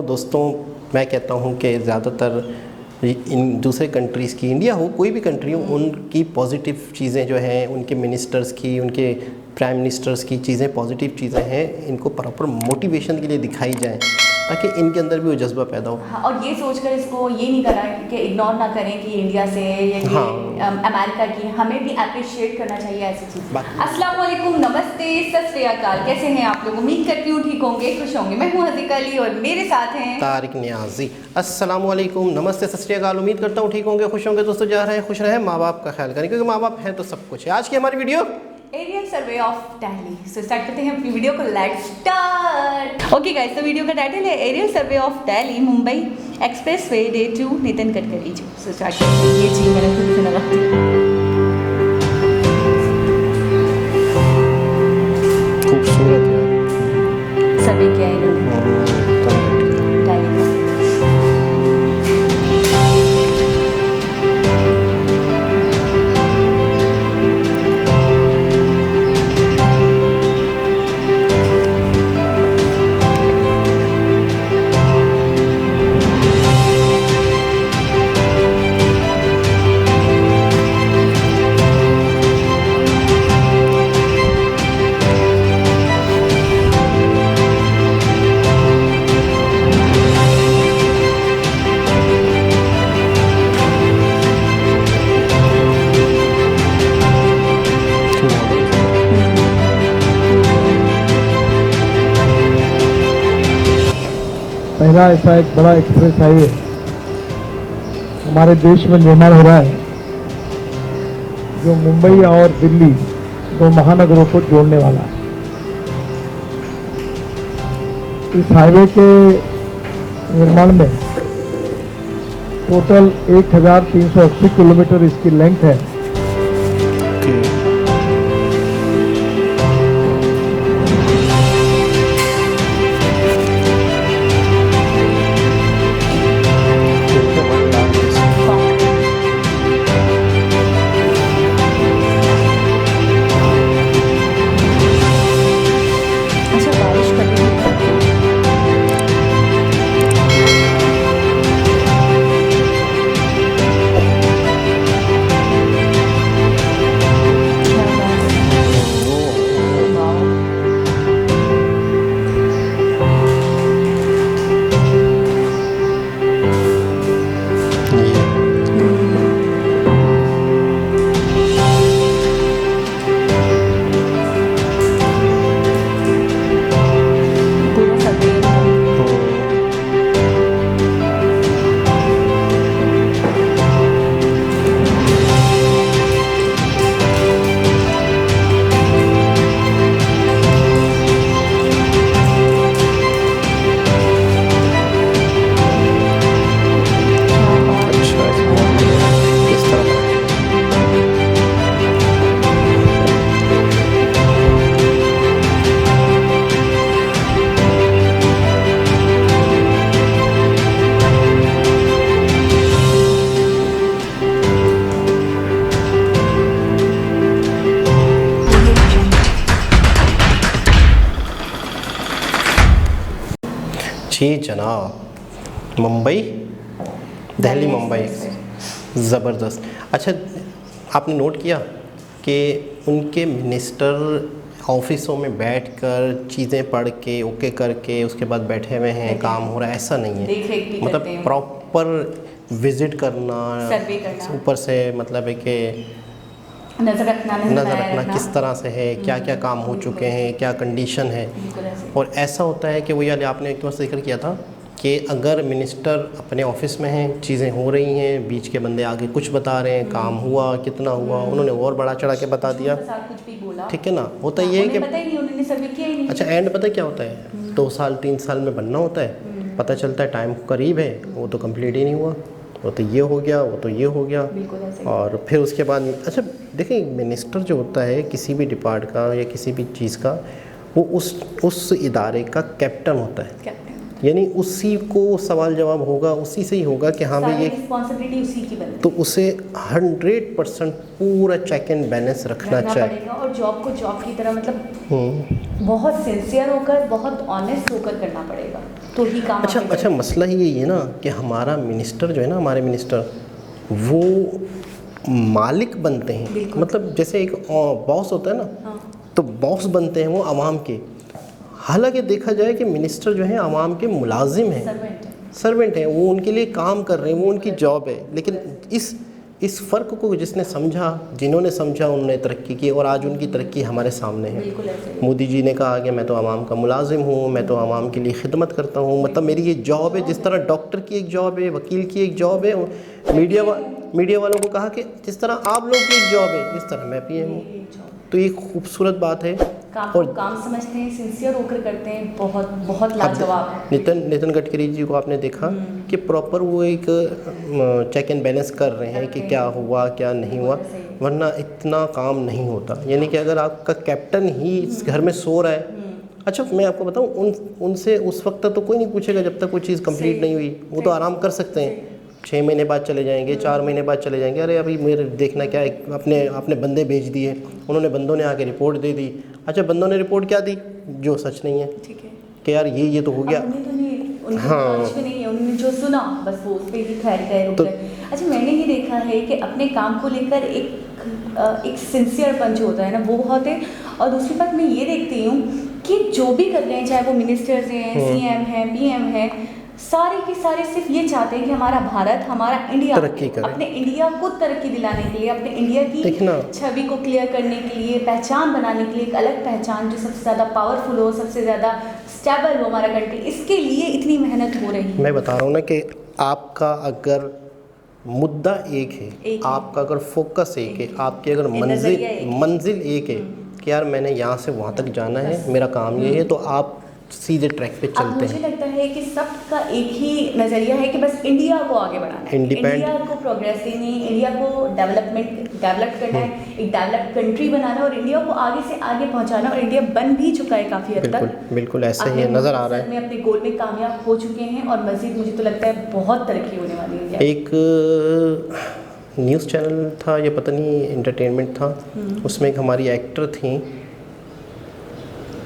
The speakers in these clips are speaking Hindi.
दोस्तों, मैं कहता हूँ कि ज़्यादातर इन दूसरे कंट्रीज़ की, इंडिया हो कोई भी कंट्री हो, उनकी पॉजिटिव चीज़ें जो हैं, उनके मिनिस्टर्स की, उनके प्राइम मिनिस्टर्स की चीज़ें, पॉजिटिव चीज़ें हैं, इनको प्रॉपर मोटिवेशन के लिए दिखाई जाएँ ताकि इनके अंदर भी वो जज्बा पैदा हो। हाँ, और ये सोचकर इसको ये नहीं करना कि इग्नोर ना करें कि इंडिया से या ये अमेरिका की, हमें भी अप्रिशिएट करना चाहिए ऐसी चीज़। अस्सलाम वालेकुम, नमस्ते, सत श्री अकाल। कैसे हैं आप लोग? उम्मीद करती हूँ ठीक होंगे, खुश होंगे। मैं हूँ हज़ीका अली और मेरे साथ हैं तारिक नियाजी। अस्सलाम वालेकुम, नमस्ते, सत श्री अकाल। उम्मीद करता हूँ ठीक होंगे, खुश होंगे। दोस्तों जा रहे हैं, खुश रहें, माँ बाप का ख्याल करें, क्योंकि माँ बाप हैं तो सब कुछ है। आज की हमारी video aerial survey of Delhi. So start करते हैं अपनी वीडियो को। Let's start. ओके गाइस, तो वीडियो का टाइटल है aerial survey of Delhi Mumbai expressway day 2 Nitin Gadkari ji. So start करते हैं। ये चीज़ मैंने खुद से लगा दी। खूबसूरत है सर्वे किया है इन्होंने दिल्ली में। पहला ऐसा एक बड़ा एक्सप्रेस हाईवे हमारे देश में निर्माण हो रहा है जो मुंबई और दिल्ली दो महानगरों को जोड़ने वाला है। इस हाईवे के निर्माण में टोटल 1380 किलोमीटर इसकी लेंथ है। जी जनाब, मुंबई दिल्ली मुंबई ज़बरदस्त। अच्छा, आपने नोट किया कि उनके मिनिस्टर ऑफिसों में बैठकर चीज़ें पढ़ के ओके करके उसके बाद बैठे हुए हैं, काम हो रहा है, ऐसा नहीं है। मतलब प्रॉपर विज़िट करना, ऊपर से मतलब है कि नज़र रखना किस तरह से है, क्या क्या काम हो चुके हैं, क्या कंडीशन है। और ऐसा होता है कि वो यार आपने एक बार जिक्र किया था कि अगर मिनिस्टर अपने ऑफिस में हैं, चीज़ें हो रही हैं, बीच के बंदे आगे कुछ बता रहे हैं, काम हुआ कितना हुआ, उन्होंने और बढ़ा चढ़ा के बता दिया, ठीक है ना। होता ये है कि अच्छा एंड पता क्या होता है, 2 साल 3 साल में बनना होता है, पता चलता है टाइम करीब है, वो तो कंप्लीट ही नहीं हुआ, वो तो ये हो गया, वो तो ये हो गया। और फिर उसके बाद अच्छा देखिए, मिनिस्टर जो होता है किसी भी डिपार्ट का या किसी भी चीज़ का, वो उस इदारे का कैप्टन होता है, यानी उसी को सवाल जवाब होगा, उसी से ही होगा कि हाँ भाई ये रिस्पॉन्सिबिलिटी उसी की बनती है। तो उसे 100% पूरा चेक एंड बैलेंस रखना चाहिए और जॉब को जॉब की तरह मतलब बहुत सिंसियर होकर, बहुत ऑनेस्ट होकर करना पड़ेगा। तो ही काम अच्छा मसला ही यही है ना कि हमारा मिनिस्टर जो है ना, हमारे मिनिस्टर वो मालिक बनते हैं, मतलब जैसे एक बॉस होता है ना, हाँ। तो बॉस बनते हैं वो आवाम के। हालांकि देखा जाए कि मिनिस्टर जो है आवाम के मुलाजिम हैं, सर्वेंट हैं, वो उनके लिए काम कर रहे हैं, वो उनकी जॉब है। लेकिन इस फ़र्क को जिसने समझा, जिन्होंने समझा, उन्होंने तरक्की की और आज उनकी तरक्की हमारे सामने है। मोदी जी ने कहा कि मैं तो आवाम का मुलाजिम हूँ, मैं तो आवाम के लिए खिदमत करता हूँ, मतलब मेरी ये जॉब है। जिस तरह डॉक्टर की एक जॉब है, वकील की एक जॉब है, मीडिया वालों को कहा कि जिस तरह आप लोग की एक जॉब है, इस तरह मैं PM हूँ। तो ये खूबसूरत बात है और काम समझते हैं, सिंसियर होकर करते हैं, बहुत बहुत लाजवाब। नितिन गडकरी जी को आपने देखा कि प्रॉपर वो एक चेक एंड बैलेंस कर रहे हैं कि क्या हुआ क्या नहीं हुआ, वरना इतना काम नहीं होता। यानी कि अगर आपका कैप्टन ही इस घर में सो रहा है, अच्छा मैं आपको बताऊं, उनसे उस वक्त तक तो कोई नहीं पूछेगा जब तक कोई चीज़ कंप्लीट नहीं हुई। वो तो आराम कर सकते हैं, 6 महीने बाद चले जाएंगे, 4 महीने बाद चले जाएंगे। अरे अभी मेरे देखना क्या है, अपने बंदे भेज दिए, उन्होंने बंदों ने आके रिपोर्ट दे दी। अच्छा बंदों ने रिपोर्ट क्या दी, जो सच नहीं है, ठीक है कि यार ये तो हो गया। हाँ, नहीं है, उन्होंने जो सुना बस वो उस पे ही ठहर गए, रुक गए। अच्छा मैंने ये देखा है कि अपने काम को लेकर एक सिंसियरपन जो होता है ना, वो बहुत है। और दूसरी बात मैं ये देखती हूँ कि जो भी कर रहे हैं, चाहे वो मिनिस्टर्स हैं, CM हैं, PM हैं, सारे के सारे सिर्फ ये चाहते हैं कि हमारा भारत, हमारा इंडिया तरक्की करे, अपने इंडिया को तरक्की दिलाने के लिए, अपने इंडिया की छवि को क्लियर करने के लिए, पहचान बनाने के लिए, एक अलग पहचान जो सबसे ज़्यादा पावरफुल हो, सबसे ज़्यादा स्टेबल हो हमारा कंट्री, इसके लिए इतनी मेहनत हो रही है। मैं बता रहा हूँ ना कि आपका अगर मुद्दा एक है, आपका अगर फोकस एक है, आपकी अगर मंजिल एक है कि यार मैंने यहाँ से वहाँ तक जाना है, मेरा काम ये है, तो आप सीधे ट्रैक पे चलते हैं। मुझे लगता है कि सबका एक ही नज़रिया है कि बस इंडिया को आगे बढ़ाना है, इंडिया को प्रोग्रेस देनी, इंडिया को डेवलप करना है, एक डेवलप्ड कंट्री बनाना है और इंडिया को आगे से आगे पहुंचाना। और इंडिया बन भी चुका है काफ़ी हद तक, बिल्कुल ऐसे ही नज़र आ रहा है। में अपने गोल में कामयाब हो चुके हैं और मज़ीद मुझे तो लगता है बहुत तरक्की होने वाली है। एक न्यूज़ चैनल था, ये पता नहीं एंटरटेनमेंट था, उसमें एक हमारी एक्टर थी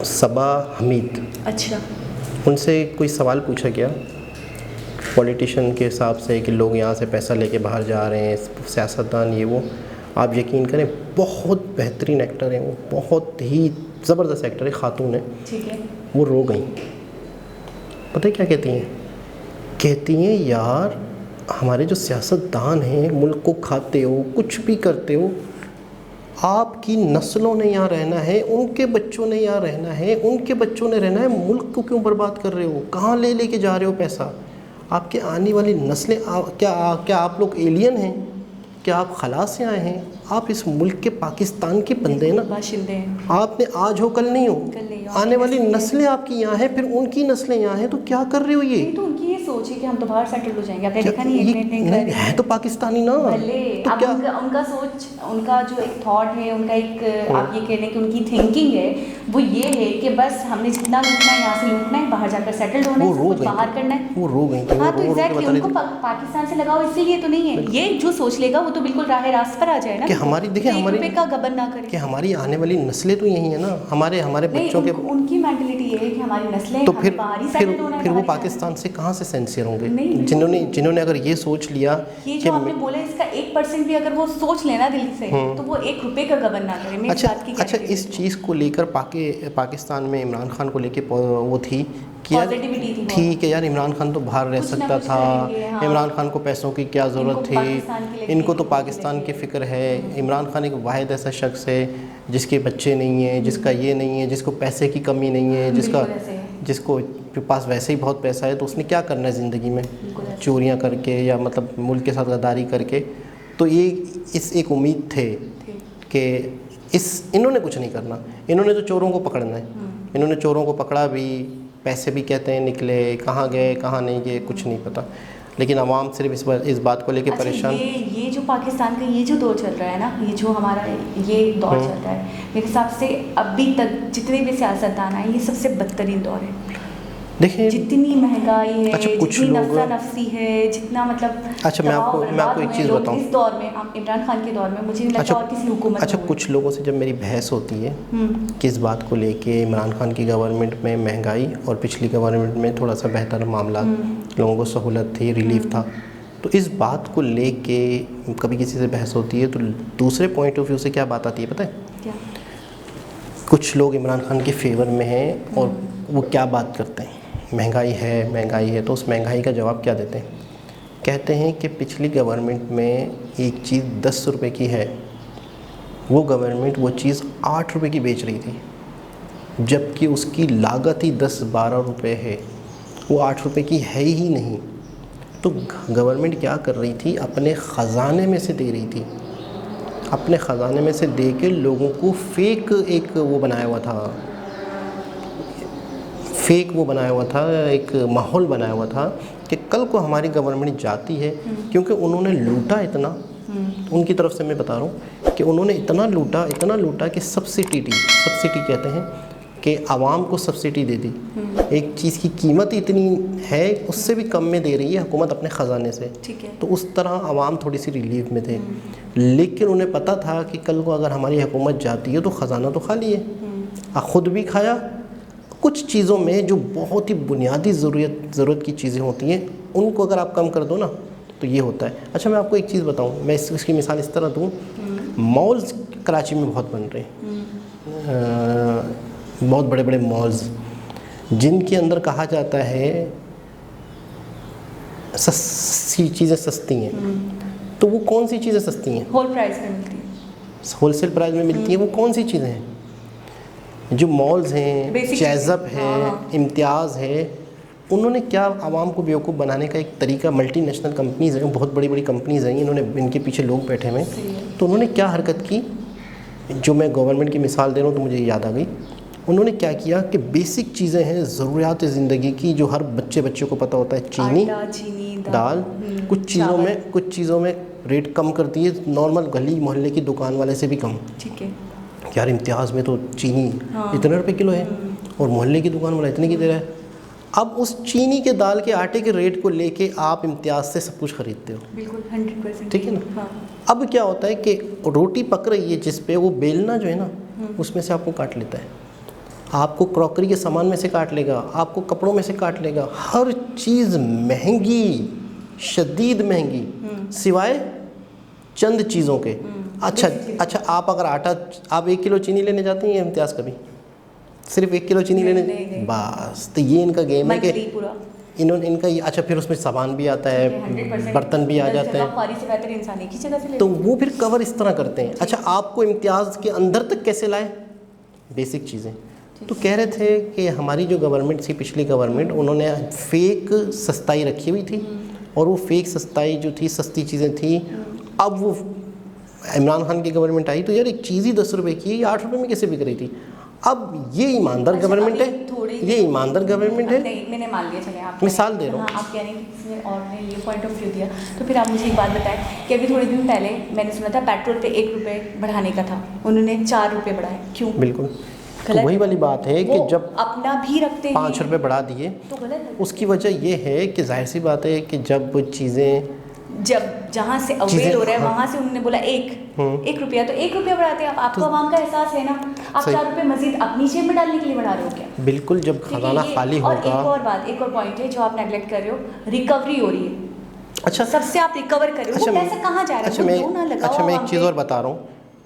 सबा हमीद। अच्छा, उनसे कोई सवाल पूछा गया पॉलिटिशियन के हिसाब से कि लोग यहाँ से पैसा लेके बाहर जा रहे हैं, सियासतदान ये वो। आप यकीन करें बहुत बेहतरीन एक्टर हैं वो, बहुत ही ज़बरदस्त एक्टर है, खातून है, ठीक है। वो रो गई। पता है क्या कहती हैं? कहती हैं यार हमारे जो सियासतदान हैं, मुल्क को खाते हो, कुछ भी करते हो, आपकी नस्लों ने यहाँ रहना है, उनके बच्चों ने यहाँ रहना है, उनके बच्चों ने रहना है, मुल्क को क्यों बर्बाद कर रहे हो? कहाँ लेके जा रहे हो पैसा? आपके आने वाली नस्लें क्या आप लोग एलियन हैं? क्या आप खला से आए हैं? आप इस मुल्क के पाकिस्तान के बंदे हैं ना, बाशिंदे हैं। आपने आज हो कल नहीं हो, आने वाली नस्लें आपकी यहाँ हैं, फिर उनकी नस्लें यहाँ हैं, तो क्या कर रहे हो ये? तो उनकी ये सोच है कि हम तो बाहर सेटल हो जाएंगे। आपने देखा नहीं है तो पाकिस्तानी ना, तो क्या उनका सोच, उनका जो एक थॉट है, उनका एक आप ये कह रहे हैं कि उनकी थिंकिंग है, वो ये है कि बस हमने जितना लूटना है यहाँ से लूटना है, बाहर जाकर सेटल होना है, कुछ बाहर करना है। वो रो गई। हाँ तो एग्जैक्टली, उनको पाकिस्तान से लगाओ इसीलिए तो नहीं है। ये जो सोच लेगा वो तो बिल्कुल राह रास्त पर आ जाए ना, कि हमारी देखिए हमारी का गबन ना करे, कि हमारी आने वाली नस्लें तो यही है ना, हमारे बच्चों के उनकी मेंटालिटी ये है कि हमारी नस्लें, तो फिर वो पाकिस्तान से कहाँ से सेंसियर होंगे? जिन्होंने अगर ये सोच लिया, ये जो आपने बोला इसका 1% भी अगर वो सोच लेना दिल से, तो वो 1 रुपए का गबन ना करे। अच्छा इस चीज़ को लेकर पाकिस्तान में इमरान खान को लेकर वो थी कि यार ठीक है यार, इमरान खान तो बाहर रह सकता था, इमरान खान को पैसों की क्या ज़रूरत थी, इनको तो पाकिस्तान की फ़िक्र है। इमरान खान एक वाहिद ऐसा शख्स है जिसके बच्चे नहीं हैं, जिसका ये नहीं है, जिसको पैसे की कमी नहीं है, जिसको पास वैसे ही बहुत पैसा है, तो उसने क्या करना है ज़िंदगी में? चोरियाँ करके या मतलब मुल्क के साथ गद्दारी करके। तो ये एक उम्मीद थे कि इन्होंने कुछ नहीं करना, इन्होंने तो चोरों को पकड़ना है। इन्होंने चोरों को पकड़ा भी, पैसे भी कहते हैं निकले, कहाँ गए कहाँ नहीं गए कुछ नहीं पता। लेकिन अवाम सिर्फ इस बात को लेके परेशान। ये जो पाकिस्तान का ये जो दौर चल रहा है ना, ये जो हमारा ये दौर चल रहा है, मेरे हिसाब से अभी तक जितने भी सियासतदान आए, ये सबसे बदतरीन दौर है। देखिए जितनी महंगाई है, अच्छा, कुछ जितनी लोग नफसा नफसी है, जितना मतलब अच्छा मैं आपको एक चीज़ लोग बताऊं। इस दौर में, हम इमरान खान के दौर में, मुझे नहीं लगता अच्छा और किसी हुकूमत अच्छा में हुई। कुछ लोगों से जब मेरी बहस होती है किस बात को लेके, इमरान खान की गवर्नमेंट में महंगाई और पिछली गवर्नमेंट में थोड़ा सा बेहतर मामला, लोगों को सहूलत थी, रिलीफ था, तो इस बात को लेके कभी किसी से बहस होती है तो दूसरे पॉइंट ऑफ व्यू से क्या बात आती है पता है? क्या? कुछ लोग इमरान खान के फेवर में हैं और वो क्या बात करते हैं, महंगाई है, तो उस महंगाई का जवाब क्या देते हैं? कहते हैं कि पिछली गवर्नमेंट में एक चीज़ 10 रुपए की है, वो गवर्नमेंट वो चीज़ 8 रुपए की बेच रही थी, जबकि उसकी लागत ही 10-12 रुपए है, वो 8 रुपए की है ही नहीं। तो गवर्नमेंट क्या कर रही थी, अपने ख़जाने में से दे रही थी, अपने ख़जाने में से दे के लोगों को फेक एक वो बनाया हुआ था, एक माहौल बनाया हुआ था कि कल को हमारी गवर्नमेंट जाती है, क्योंकि उन्होंने लूटा इतना, उनकी तरफ से मैं बता रहा हूँ कि उन्होंने इतना लूटा कि सब्सिडी कहते हैं कि आवाम को सब्सिडी दे दी। एक चीज़ की कीमत इतनी है, उससे भी कम में दे रही है हुकूमत अपने ख़जाने से। ठीक है। तो उस तरह आवाम थोड़ी सी रिलीफ में थे, लेकिन उन्हें पता था कि कल को अगर हमारी हुकूमत जाती है तो ख़जाना तो खाली है। ख़ुद भी खाया, कुछ चीज़ों में जो बहुत ही बुनियादी ज़रूरत की चीज़ें होती हैं उनको अगर आप कम कर दो ना तो ये होता है। अच्छा मैं आपको एक चीज़ बताऊँ, मैं इसकी मिसाल इस तरह दूँ, मॉल्स कराची में बहुत बन रहे हैं, बहुत बड़े बड़े मॉल्स जिनके अंदर कहा जाता है चीज़ें सस्ती हैं, तो वो कौन सी चीज़ें सस्ती हैं? होल प्राइस में मिलती है, होलसेल प्राइस में मिलती हैं। वो कौन सी चीज़ें हैं? जो मॉल्स हैं, चैज़अप है, इम्तियाज़ है, उन्होंने क्या आवाम को बेवकूफ़ बनाने का एक तरीका, मल्टीनेशनल कंपनीज़ हैं, बहुत बड़ी बड़ी कंपनीज़ हैं, इन्होंने, इनके पीछे लोग बैठे हुए हैं, तो उन्होंने क्या हरकत की, जो मैं गवर्नमेंट की मिसाल दे रहा हूँ तो मुझे याद आ गई। उन्होंने क्या किया कि बेसिक चीज़ें हैं ज़रूरियात ज़िंदगी की, जो हर बच्चे को पता होता है, चीनी, दाल, कुछ चीज़ों में रेट कम कर दिए, नॉर्मल गली मोहल्ले की दुकान वाले से भी कम। ठीक है यार इम्तियाज़ में तो चीनी इतने रुपए किलो है और मोहल्ले की दुकान वाला इतने की दे रहा है। अब उस चीनी के, दाल के, आटे के रेट को लेके आप इम्तियाज़ से सब कुछ ख़रीदते हो, बिल्कुल 100%, ठीक है ना? अब क्या होता है कि रोटी पक रही है जिस पे, वो बेलना जो है ना उसमें से आपको काट लेता है, आपको क्रॉकरी के सामान में से काट लेगा, आपको कपड़ों में से काट लेगा, हर चीज़ महंगी, शदीद महंगी, सिवाय चंद चीज़ों के। अच्छा आप अगर आप 1 किलो चीनी लेने जाते हैं इम्तियाज़ कभी? सिर्फ 1 किलो चीनी लेने? नहीं। बस तो ये इनका गेम है कि इनका ये, अच्छा फिर उसमें सामान भी आता है, 100% बर्तन भी आ जाते हैं, से बेहतर इंसान एक ही जगह से ले, तो वो फिर कवर इस तरह करते हैं। अच्छा आपको इम्तियाज़ के अंदर तक कैसे लाए? बेसिक चीज़ें। तो कह रहे थे कि हमारी जो गवर्नमेंट थी, पिछली गवर्नमेंट, उन्होंने फेक सस्ताई रखी हुई थी, और वो फेक सस्ताई जो थी, सस्ती चीज़ें थी। अब वो इमरान खान की गवर्नमेंट आई तो यार एक चीज़ ही 10 रुपए की 8 रुपए में कैसे बिक रही थी? अब ये ईमानदार गवर्नमेंट है, ये ईमानदार गवर्नमेंट है। नहीं, मैंने मान लिया, चले आप मिसाल दे रहा हूँ। हाँ, आप कह रहे हैं कि किसी और ने ये पॉइंट ऑफ व्यू दिया, तो फिर आप मुझे एक बात बताएं कि अभी थोड़े दिन पहले मैंने सुना था पेट्रोल पे 1 रुपये बढ़ाने का था, उन्होंने 4 रुपये बढ़ाए, क्यों? बिल्कुल, तो वही वाली बात है कि जब अपना भी रखते हैं 5 रुपये बढ़ा दिए तो गलत है। उसकी वजह ये है कि जाहिर सी बात है कि जब चीज़ें, जहाँ से अवेल हो रहा है वहाँ से उन्होंने बोला 1 रुपया, तो 1 रुपया बढ़ाते हैं आप, आपको आवाम का एहसास है ना, आप 4 रुपये मजीद अपनी जेब में डालने के लिए बढ़ा रहे हो क्या? बिल्कुल, जब खजाना खाली और होगा। एक और बात, एक और पॉइंट है जो आप नेगलेक्ट कर रहे हो, रिकवरी हो रही है। अच्छा, सबसे आप रिकवर कर रहे हो, वो पैसा कहाँ जा रहा है? मैं एक चीज़ और बता रहा हूँ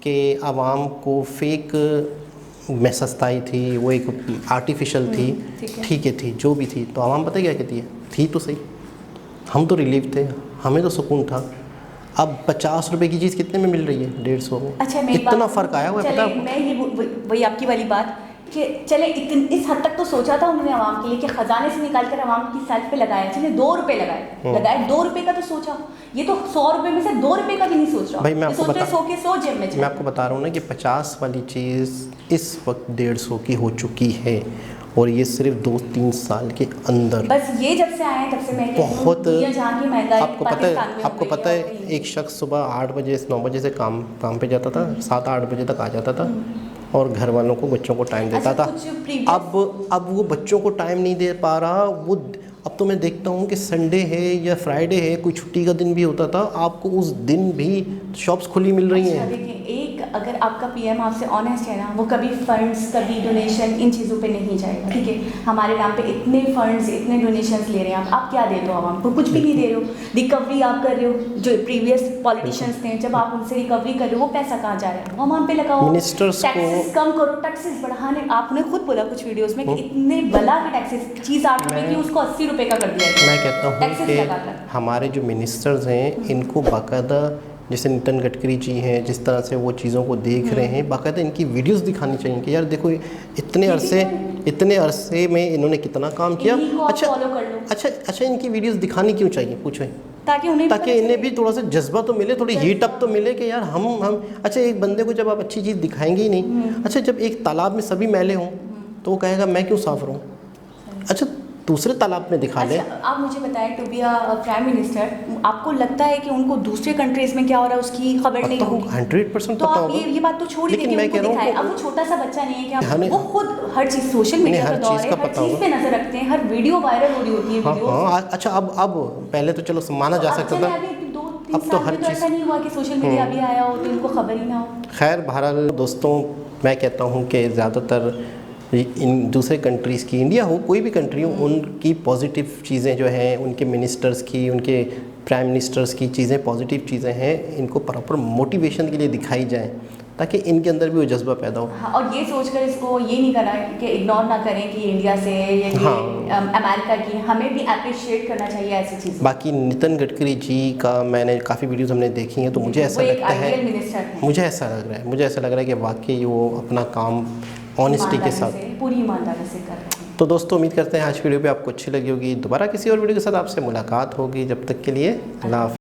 कि आवाम को फेक में सस्ताई थी, वो एक आर्टिफिशियल थी, ठीक है थी, जो भी थी, तो आवाम पता क्या कहती है, थी तो सही, हम तो रिलीफ थे, हमें तो सुकून था। अब 50 रुपए की चीज़ कितने में मिल रही है? 150 में। अच्छा, इतना फ़र्क आया हुआ है, पता है? मैं ये वही आपकी वाली बात कि चले इस हद तक तो सोचा था उन्होंने आवाम के लिए कि खजाने से निकाल कर आवाम की सेल्फ पे लगाया, चले 2 रुपये लगाए 2 रुपये का तो सोचा, ये तो 100 रुपये में से 2 रुपये का भी नहीं सोच रहा। भाई मैं आपको बता रहा हूँ ना कि 50 वाली चीज़ इस वक्त 150 की हो चुकी है, और ये सिर्फ 2-3 साल के अंदर। बस ये जब से आए तब से मैं बहुत, आपको पता है एक शख्स सुबह 8 बजे से 9 बजे से काम पे जाता था, 7-8 बजे तक आ जाता था, और घर वालों को, बच्चों को टाइम देता था। अब वो बच्चों को टाइम नहीं दे पा रहा। वो अब तो मैं देखता हूँ कि संडे है या फ्राइडे है, कोई छुट्टी का दिन भी होता था, आपको उस दिन भी शॉप्स खुली मिल रही हैं। देखिए, एक अगर आपका पीएम आपसे ऑनेस्ट है ना, वो कभी फंड्स, कभी डोनेशन, इन चीज़ों पे नहीं जाएगा, ठीक है। हमारे नाम पे इतने फंड्स, इतने डोनेशंस ले रहे हैं आप क्या दे दो आवाम को? कुछ भी नहीं दे रहे हो। रिकवरी आप कर रहे हो, जो प्रीवियस पॉलिटिशियंस थे जब आप उनसे रिकवरी कर रहे हो, वो पैसा कहाँ जा रहा है? वो आवाम पे लगाओ। मिनिस्टर्स को टैक्सेस कम करो, टैक्सेस बढ़ाने, आपने खुद बोला कुछ वीडियोस में कि इतने बला के टैक्सेस, चीज़ 8 रुपये की उसको 80 रुपये का कर दिया गया। मैं कहता हूँ कि हमारे जो मिनिस्टर्स हैं इनको बाकायदा, जैसे नितिन गडकरी जी हैं, जिस तरह से वो चीज़ों को देख रहे हैं, बाकायदा इनकी वीडियोस दिखानी चाहिए कि यार देखो इतने अरसे में इन्होंने कितना काम किया। अच्छा, इनकी वीडियोस दिखानी क्यों चाहिए, पूछो, ताकि इन्हें भी थोड़ा सा जज्बा तो मिले, थोड़ी हीट अप तो मिले कि यार हम अच्छा, एक बंदे को जब आप अच्छी चीज़ दिखाएंगे ही नहीं, अच्छा जब एक तालाब में सभी मैले हों तो वो कहेगा मैं क्यों साफ रहूँ, अच्छा दूसरे तालाब में दिखा ले। आप मुझे बताएं, टू बी प्राइम मिनिस्टर, आपको लगता है कि उनको दूसरे कंट्रीज में क्या हो रहा है उसकी खबर नहीं होगी? 100% तो पता आप होगा। ये बात तो छोड़ ही दीजिए, मैं कह रहा हूँ अब वो छोटा सा बच्चा नहीं है क्या, वो खुद हर चीज़, सोशल मीडिया का दौर है, हर चीज़ पे नजर रखते हैं, हर वीडियो वायरल हो रही होती है वीडियो। अच्छा, अब पहले तो चलो माना जा सकता था, अब तो हर चीज़, ऐसा नहीं हुआ कि सोशल मीडिया भी आया हो तो इनको खबर ही ना हो। खैर बहरहाल दोस्तों, मैं कहता हूँ कि ज़्यादातर इन दूसरे कंट्रीज़ की, इंडिया हो कोई भी कंट्री हो, उनकी पॉजिटिव चीज़ें जो हैं, उनके मिनिस्टर्स की, उनके प्राइम मिनिस्टर्स की चीज़ें, पॉजिटिव चीज़ें हैं, इनको प्रॉपर मोटिवेशन के लिए दिखाई जाएं ताकि इनके अंदर भी वो जज्बा पैदा हो। हाँ, और ये सोचकर इसको ये नहीं करना कि इग्नोर ना करें कि इंडिया से या अमेरिका की, हमें भी अप्रिशिएट करना चाहिए ऐसी चीज़। बाकी नितिन गडकरी जी का मैंने काफ़ी वीडियोस हमने देखी हैं, तो मुझे ऐसा लगता है, मुझे ऐसा लग रहा है कि वाकई वो अपना काम ऑनेस्टी के साथ, पूरी ईमानदारी से कर रहे हैं। तो दोस्तों उम्मीद करते हैं आज वीडियो भी आपको अच्छी लगी होगी। दोबारा किसी और वीडियो के साथ आपसे मुलाकात होगी। जब तक के लिए अल्लाह हाफ़िज़।